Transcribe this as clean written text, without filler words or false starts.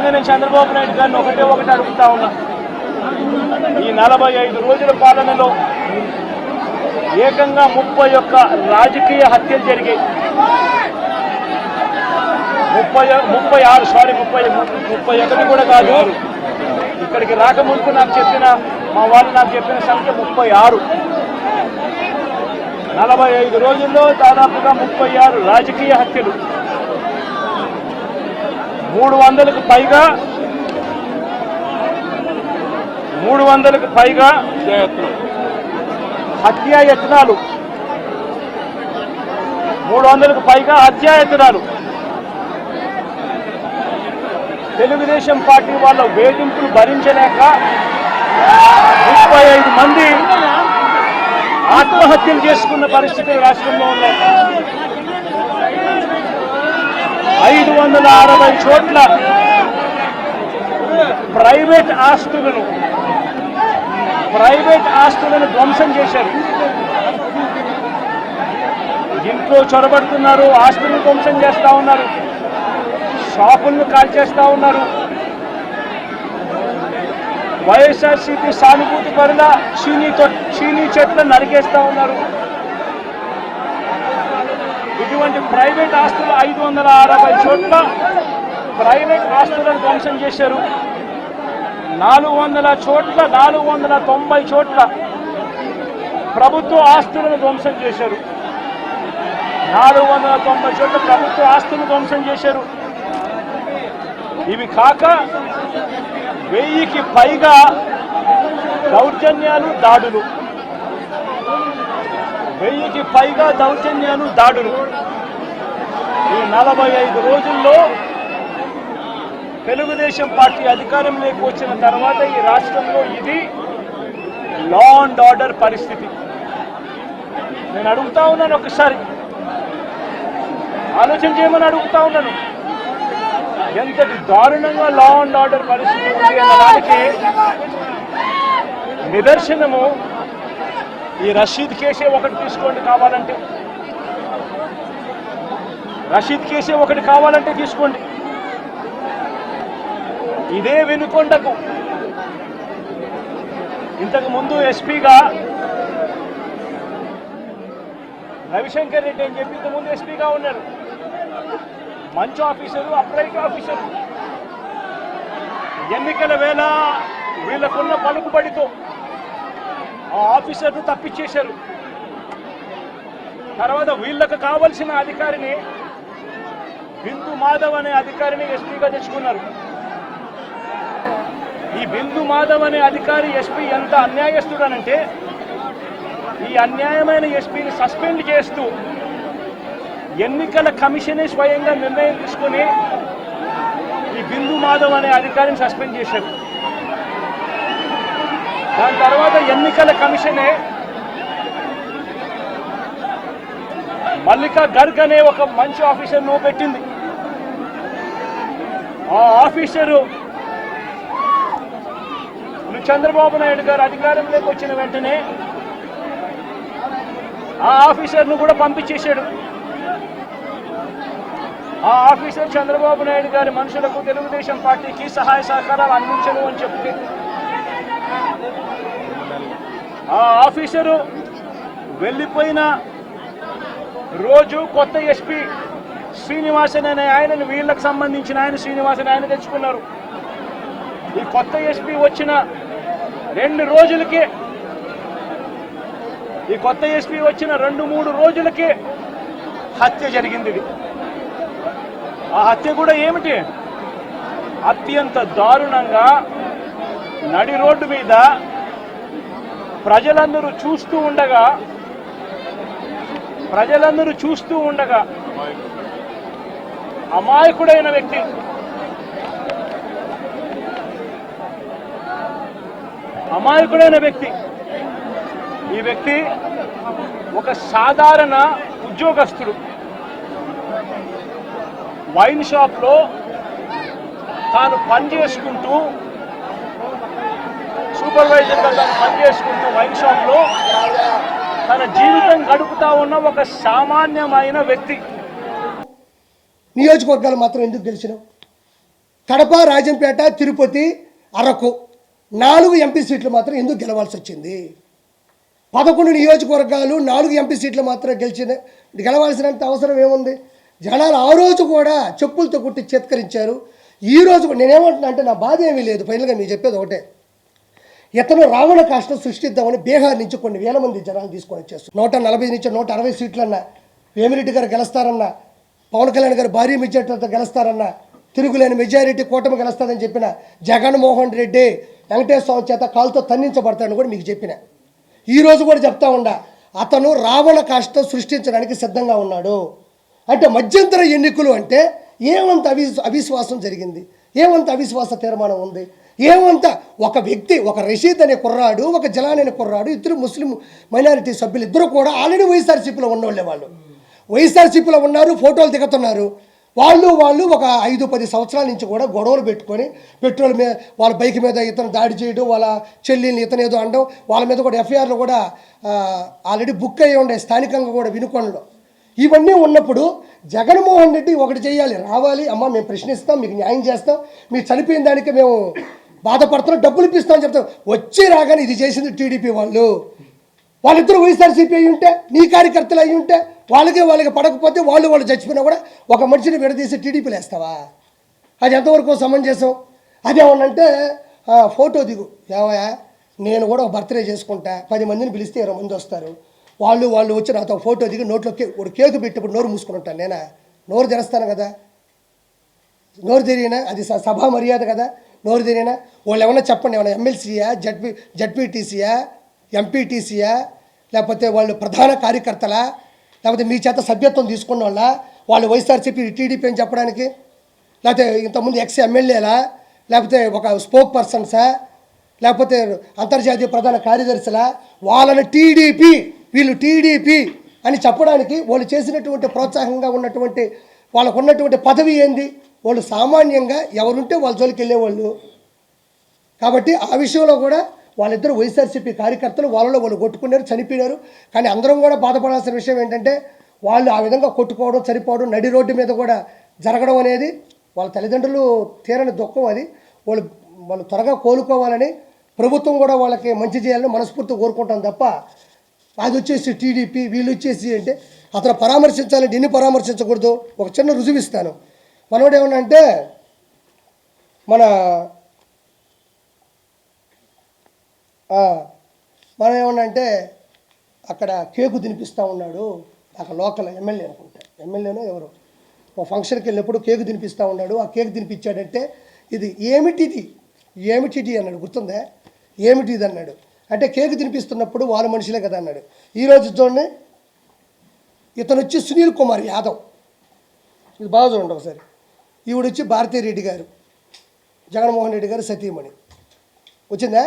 ముఖ్యంగా నేను చంద్రబాబు నాయుడు గారిని ఒకటి అడుగుతా ఉన్నా. ఈ 45 రోజుల పాలనలో ఏకంగా 31 రాజకీయ హత్యలు జరిగాయి. 31 కూడా కాదు. ఇక్కడికి రాకముందు మా వాళ్ళు నాకు చెప్పిన సంఖ్య 36. 45 రోజుల్లో దాదాపుగా 36 రాజకీయ హత్యలు, 300కు పైగా హత్యాయత్నాలు, 300కు పైగా హత్యాయత్నాలు. తెలుగుదేశం పార్టీ వాళ్ళ వేధింపులు భరించలేక 35 మంది ఆత్మహత్యలు చేసుకున్న పరిస్థితులు రాష్ట్రంలో ఉన్నాయి. 560 చోట్ల ప్రైవేట్ ఆస్తులను ధ్వంసం చేశారు. ఇంట్లో చొరబడుతున్నారు, ఆస్తులను ధ్వంసం చేస్తా ఉన్నారు, షాపులను కాల్చేస్తా ఉన్నారు. వైఎస్ఆర్సీపీ సానుభూతి పరుల చీనీ చెట్లను నరికేస్తా ఉన్నారు. ఇటువంటి ప్రైవేట్ ఆస్తులు 560 చోట్ల ప్రైవేట్ ఆస్తులను ధ్వంసం చేశారు. 490 చోట్ల ప్రభుత్వ ఆస్తులను ధ్వంసం చేశారు. 490 చోట్ల ప్రభుత్వ ఆస్తులను ధ్వంసం చేశారు. ఇవి కాక 1000కి పైగా దౌర్జన్యాలు, దాడులు. 1000కి పైగా దాడులు. ఈ 45 రోజుల్లో తెలుగుదేశం పార్టీ అధికారంలోకి వచ్చిన తర్వాత ఈ రాష్ట్రంలో ఇది లా అండ్ ఆర్డర్ పరిస్థితి. నేను అడుగుతా ఉన్నాను, ఒకసారి ఆలోచన చేయమని అడుగుతా ఉన్నాను. ఎంతటి దారుణంగా లా అండ్ ఆర్డర్ పరిస్థితి ఉంది అన్నదానికి నిదర్శనము ఈ రషీద్ కేసే ఒకటి తీసుకోండి. కావాలంటే రషీద్ కేసే ఒకటి కావాలంటే తీసుకోండి. ఇదే వెనుకొండకు ఇంతకు ముందు ఎస్పీగా రవిశంకర్ రెడ్డి అని చెప్పి ఇంతకుముందు ఎస్పీగా ఉన్నారు. మంచి ఆఫీసరు, అప్రైట్ ఆఫీసరు. ఎన్నికల వేళ వీళ్ళకున్న పలుకుబడితో ఆ ఆఫీసర్ను తప్పించేశారు. తర్వాత వీళ్ళకు కావలసిన అధికారిని, బిందు మాధవ్ అనే అధికారిని ఎస్పీగా తెచ్చుకున్నారు. ఈ బిందు మాధవ్ అనే అధికారి ఎస్పీ ఎంత అన్యాయస్తుడనంటే, ఈ అన్యాయమైన ఎస్పీని సస్పెండ్ చేస్తూ ఎన్నికల కమిషనే స్వయంగా నిర్ణయం తీసుకుని ఈ బిందు మాధవ్ అనే అధికారిని సస్పెండ్ చేశారు. దాని తర్వాత ఎన్నికల కమిషనే మల్లికా గర్గ్ అనే ఒక మంచి ఆఫీసర్ను పెట్టింది. ఆ ఆఫీసరు చంద్రబాబు నాయుడు గారు అధికారంలోకి వచ్చిన వెంటనే ఆ ఆఫీసర్ను కూడా పంపించేశాడు. ఆ ఆఫీసర్ చంద్రబాబు నాయుడు గారి మనుషులకు, తెలుగుదేశం పార్టీకి సహాయ సహకారాలు అందించను అని చెప్తే ఆ ఆఫీసరు వెళ్ళిపోయిన రోజు కొత్త ఎస్పీ శ్రీనివాసన్ అనే ఆయనను, వీళ్ళకి సంబంధించిన ఆయన శ్రీనివాసన్ ఆయన తెచ్చుకున్నారు. ఈ కొత్త ఎస్పీ వచ్చిన 2 రోజులకే, ఈ కొత్త ఎస్పీ వచ్చిన 2-3 రోజులకే హత్య జరిగింది. ఆ హత్య కూడా ఏమిటి? అత్యంత దారుణంగా నడి రోడ్డు మీద ప్రజలందరూ చూస్తూ ఉండగా అమాయకుడైన వ్యక్తి, ఈ వ్యక్తి ఒక సాధారణ ఉద్యోగస్తుడు. వైన్ షాప్లో తాను పనిచేసుకుంటూ, సూపర్వైజర్గా తాను పనిచేసుకుంటూ వైన్ షాప్లో తన జీవితం గడుపుతా ఉన్న ఒక సామాన్యమైన వ్యక్తి. నియోజకవర్గాలు మాత్రం ఎందుకు గెలిచినావు? కడప, రాజంపేట, తిరుపతి, అరకు 4 ఎంపీ సీట్లు మాత్రం ఎందుకు గెలవాల్సి వచ్చింది? 11 నియోజకవర్గాలు 4 ఎంపీ సీట్లు మాత్రం గెలవాల్సినంత అవసరం ఏముంది? జనాలు ఆ రోజు కూడా చెప్పులతో కుట్టి చేత్కరించారు. ఈ రోజు నేనేమంటున్నా అంటే నా బాధ ఏమీ లేదు. ఫైనల్గా మీకు చెప్పేది ఒకటే, ఇతను రావణ కాష్టం సృష్టిద్దామని బీహార్ నుంచి కొన్ని వేల మంది జనాలు తీసుకొని వచ్చేస్తారు. 140 నుంచి 160 సీట్లన్నా వేమిరెడ్డి గారు గెలుస్తారన్నా, పవన్ కళ్యాణ్ గారు భారీ మెజారిటీతో గెలుస్తారన్నా, తిరుగులేని మెజారిటీ కూటమి గెలుస్తారని చెప్పిన జగన్మోహన్ రెడ్డి వెంకటేశ్వర స్వామి చేత కాలుతో తన్నించబడతాడని కూడా మీకు చెప్పిన. ఈరోజు కూడా చెప్తా ఉండా, అతను రావణ కాష్టం సృష్టించడానికి సిద్ధంగా ఉన్నాడు. అంటే మధ్యంతర ఎన్నికలు అంటే ఏమంత అవిశ్వాసం జరిగింది, ఏమంత అవిశ్వాస తీర్మానం ఉంది, ఏమంత ఒక వ్యక్తి, ఒక రషీద్ అనే కుర్రాడు, ఒక జలాన్ అనే కుర్రాడు, ఇద్దరు ముస్లిం మైనారిటీ సభ్యులు, ఇద్దరు కూడా ఆల్రెడీ వైఎస్ఆర్సీపీలో ఉన్నోళ్ళే. వాళ్ళు వైఎస్ఆర్సీపీలో ఉన్నారు, ఫోటోలు దిగుతున్నారు. వాళ్ళు ఒక 5-10 సంవత్సరాల నుంచి కూడా గొడవలు పెట్టుకొని పెట్రోల్ మీద వాళ్ళ బైక్ మీద ఇతను దాడి చేయడం, వాళ్ళ చెల్లిని ఇతను ఏదో అనడం, వాళ్ళ మీద కూడా ఎఫ్ఐఆర్లు కూడా ఆల్రెడీ బుక్ అయ్యి ఉండే స్థానికంగా కూడా వినుకొండలో. ఇవన్నీ ఉన్నప్పుడు జగన్మోహన్ రెడ్డి ఒకటి చేయాలి, రావాలి, అమ్మ మేము ప్రశ్నిస్తాం, మీకు న్యాయం చేస్తాం, మీరు చనిపోయిన దానికి మేము బాధపడుతున్నాం, డబ్బులు ఇప్పిస్తామని చెప్తాం. వచ్చి రాగానే ఇది చేసింది టీడీపీ వాళ్ళిద్దరూ వైఎస్ఆర్సీపీ అయ్యి ఉంటే, నీ కార్యకర్తలు అయ్యి ఉంటే, వాళ్ళకి పడకపోతే వాళ్ళు చచ్చిపోయినా కూడా ఒక మనిషిని విడదీసి టీడీపీలు వేస్తావా? అది ఎంతవరకు సమంజసం? అదేమన్నంటే ఫోటో దిగు, ఏమయ్యా నేను కూడా ఒక బర్త్డే చేసుకుంటా, 10 మందిని పిలిస్తే 20 మంది వస్తారు, వాళ్ళు వచ్చి నాతో ఫోటో దిగి నోట్లో ఒక కేకు పెట్టినప్పుడు నోరు మూసుకుని ఉంటాను. నేనా నోరు తెరుస్తాను కదా? నోరు తెరిగినా అది సభా మర్యాద కదా? నోరు తెరిగినా వాళ్ళు ఏమన్నా చెప్పండి, ఏమన్నా ఎమ్మెల్సీయా, జడ్పీటీసీయా, ఎంపీటీసీయా, లేకపోతే వాళ్ళు ప్రధాన కార్యకర్తలా, లేకపోతే మీ చేత సభ్యత్వం తీసుకున్న వాళ్ళు వైఎస్ఆర్సీపీ టీడీపీ అని చెప్పడానికి, లేకపోతే ఇంతకుముందు ఎమ్మెల్యేలా, లేకపోతే ఒక స్పోక్ పర్సన్సా, లేకపోతే అంతర్జాతీయ ప్రధాన కార్యదర్శులా, వాళ్ళని టీడీపీ వీళ్ళు టీడీపీ అని చెప్పడానికి వాళ్ళు చేసినటువంటి ప్రోత్సాహంగా ఉన్నటువంటి వాళ్ళకు ఉన్నటువంటి పదవి ఏంది? వాళ్ళు సామాన్యంగా ఎవరుంటే వాళ్ళ జోలికి వెళ్ళేవాళ్ళు. కాబట్టి ఆ విషయంలో కూడా వాళ్ళిద్దరూ వైఎస్ఆర్సీపీ కార్యకర్తలు, వాళ్ళు కొట్టుకున్నారు, చనిపోయినారు. కానీ అందరం కూడా బాధపడాల్సిన విషయం ఏంటంటే వాళ్ళు ఆ విధంగా కొట్టుకోవడం, చనిపోవడం, నడి రోడ్డు మీద కూడా జరగడం అనేది వాళ్ళ తల్లిదండ్రులు తీరని దుఃఖం. అది వాళ్ళు త్వరగా కోలుకోవాలని ప్రభుత్వం కూడా వాళ్ళకి మంచి చేయాలని మనస్ఫూర్తిగా కోరుకుంటాం తప్ప అది వచ్చేసి టీడీపీ వీళ్ళు వచ్చేసి అంటే అతను పరామర్శించాలంటే ఎన్ని పరామర్శించకూడదు. ఒక చిన్న రుజువు ఇస్తాను. మనోడు ఏమన్నా అంటే మనం ఏమన్నా అంటే అక్కడ కేకు తినిపిస్తూ ఉన్నాడు, అక్కడ లోకల్ ఎమ్మెల్యే అనుకుంటా, ఎమ్మెల్యేనో ఎవరు ఒక ఫంక్షన్కి వెళ్ళినప్పుడు కేకు తినిపిస్తూ ఉన్నాడు. ఆ కేకు తినిపించాడంటే ఇది ఏమిటిది అన్నాడు, గుర్తుందా? ఏమిటిది అన్నాడు అంటే కేకు తినిపిస్తున్నప్పుడు వాళ్ళ మనుషులే కదా అన్నాడు. ఈరోజు చూడండి, ఇతను వచ్చి సునీల్ కుమార్ యాదవ్, ఇది బాగా చూడండి ఒకసారి. ఈవిడ వచ్చి భారతీ రెడ్డి గారు, జగన్మోహన్ రెడ్డి గారు సతీమణి. వచ్చిందా?